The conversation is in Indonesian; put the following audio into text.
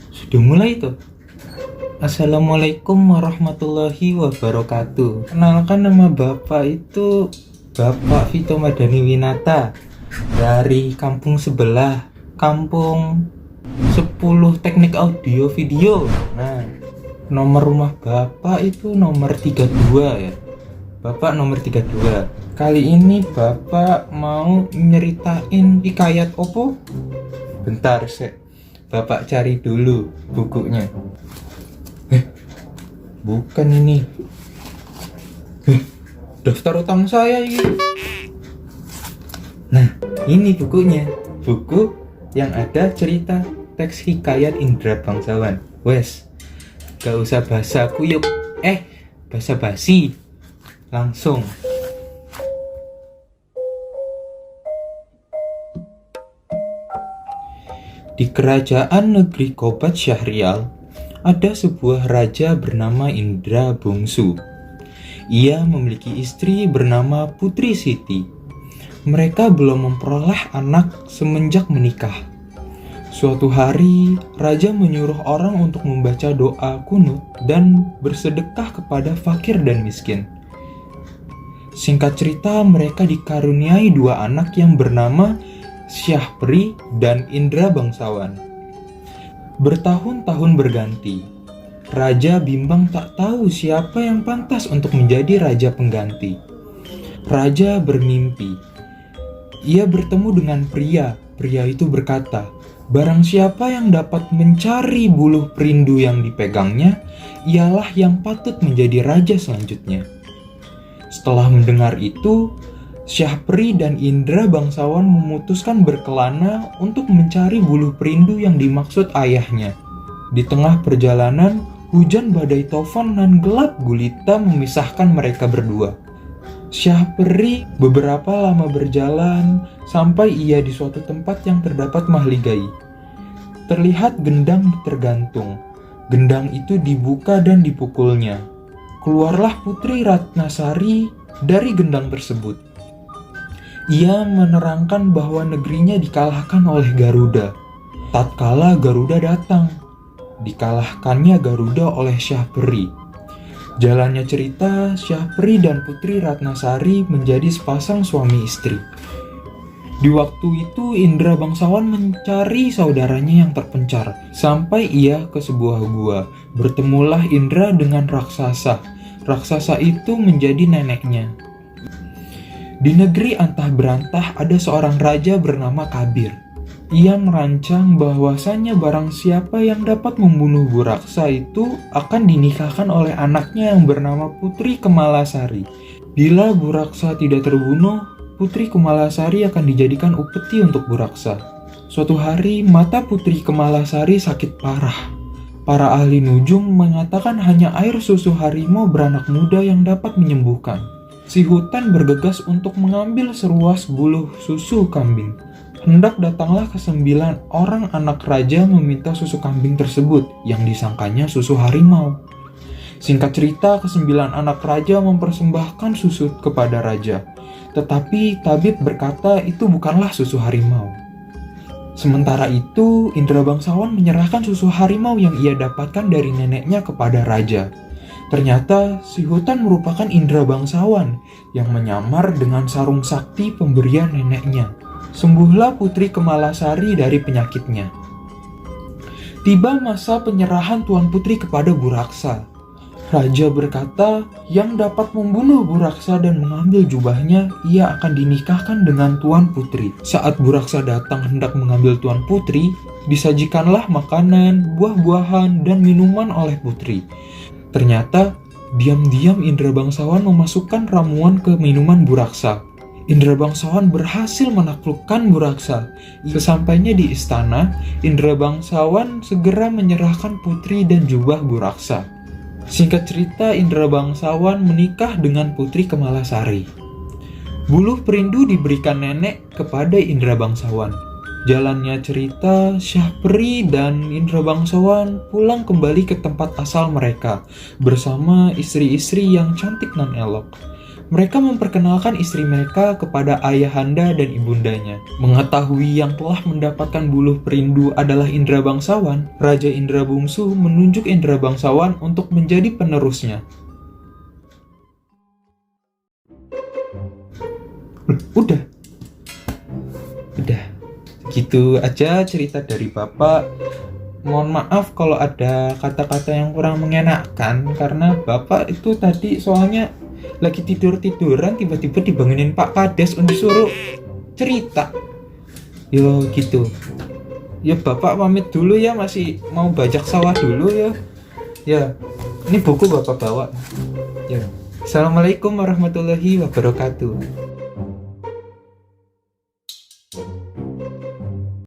Sudah mulai tuh. Assalamualaikum warahmatullahi wabarakatuh. Kenalkan, nama Bapak itu Bapak Vito Madani Winata dari kampung sebelah, kampung 10 teknik audio video. Nah, nomor rumah Bapak itu nomor 32 ya. Bapak nomor 32. Kali ini Bapak mau nyeritain hikayat opo? Bentar, Bapak cari dulu bukunya. Bukan ini. Daftar utang saya ini. Nah, ini bukunya. Buku yang ada cerita teks hikayat Indra Bangsawan. Wes, gak usah basa kuyuk. Basa basi. Langsung. Di kerajaan negeri Kobat Syahrial, ada sebuah raja bernama Indra Bungsu. Ia memiliki istri bernama Putri Siti. Mereka belum memperoleh anak semenjak menikah. Suatu hari, raja menyuruh orang untuk membaca doa kunut dan bersedekah kepada fakir dan miskin. Singkat cerita, mereka dikaruniai dua anak yang bernama Syahpri dan Indra Bangsawan. Bertahun-tahun berganti, Raja bimbang tak tahu siapa yang pantas untuk menjadi raja pengganti. Raja bermimpi. Ia bertemu dengan pria. Pria itu berkata, "Barang siapa yang dapat mencari buluh perindu yang dipegangnya, ialah yang patut menjadi raja selanjutnya." Setelah mendengar itu, Syahpri dan Indra Bangsawan memutuskan berkelana untuk mencari buluh perindu yang dimaksud ayahnya. Di tengah perjalanan, hujan badai topan dan gelap gulita memisahkan mereka berdua. Syahpri beberapa lama berjalan sampai ia di suatu tempat yang terdapat mahligai. Terlihat gendang tergantung. Gendang itu dibuka dan dipukulnya. Keluarlah Putri Ratnasari dari gendang tersebut. Ia menerangkan bahwa negerinya dikalahkan oleh Garuda. Tatkala Garuda datang, dikalahkannya Garuda oleh Syahpri. Jalannya cerita, Syahpri dan Putri Ratnasari menjadi sepasang suami istri. Di waktu itu Indra Bangsawan mencari saudaranya yang terpencar. Sampai ia ke sebuah gua. Bertemulah Indra dengan raksasa. Raksasa itu menjadi neneknya. Di negeri antah berantah ada seorang raja bernama Kabir. Ia merancang bahwasannya barang siapa yang dapat membunuh Buraksa itu akan dinikahkan oleh anaknya yang bernama Putri Kemalasari. Bila Buraksa tidak terbunuh, Putri Kemalasari akan dijadikan upeti untuk Buraksa. Suatu hari, mata Putri Kemalasari sakit parah. Para ahli nujum mengatakan hanya air susu harimau beranak muda yang dapat menyembuhkan. Si hutan bergegas untuk mengambil seruas buluh susu kambing. Hendak datanglah ke-9 orang anak raja meminta susu kambing tersebut yang disangkanya susu harimau. Singkat cerita, ke-9 anak raja mempersembahkan susu kepada raja. Tetapi tabib berkata itu bukanlah susu harimau. Sementara itu, Indra Bangsawan menyerahkan susu harimau yang ia dapatkan dari neneknya kepada raja. Ternyata si hutan merupakan Indra Bangsawan yang menyamar dengan sarung sakti pemberian neneknya. Sembuhlah Putri Kemalasari dari penyakitnya. Tiba masa penyerahan Tuan Putri kepada Buraksa. Raja berkata, yang dapat membunuh Buraksa dan mengambil jubahnya, ia akan dinikahkan dengan Tuan Putri. Saat Buraksa datang hendak mengambil Tuan Putri, disajikanlah makanan, buah-buahan, dan minuman oleh Putri. Ternyata, diam-diam Indra Bangsawan memasukkan ramuan ke minuman Buraksa. Indra Bangsawan berhasil menaklukkan Buraksa. Sesampainya di istana, Indra Bangsawan segera menyerahkan putri dan jubah Buraksa. Singkat cerita, Indra Bangsawan menikah dengan Putri Kemalasari. Buluh perindu diberikan nenek kepada Indra Bangsawan. Jalannya cerita, Syahpri dan Indra Bangsawan pulang kembali ke tempat asal mereka bersama istri-istri yang cantik dan elok. Mereka memperkenalkan istri mereka kepada ayahanda dan ibundanya. Mengetahui yang telah mendapatkan buluh perindu adalah Indra Bangsawan, Raja Indra Bungsu menunjuk Indra Bangsawan untuk menjadi penerusnya. Udah. Gitu aja cerita dari Bapak. Mohon maaf kalau ada kata-kata yang kurang mengenakan, karena Bapak itu tadi soalnya lagi tidur-tiduran, tiba-tiba dibangunin Pak Kades untuk suruh cerita. Yo gitu. Ya Bapak pamit dulu ya, masih mau bajak sawah dulu ya. Ya, ini buku Bapak bawa. Ya. Assalamualaikum warahmatullahi wabarakatuh.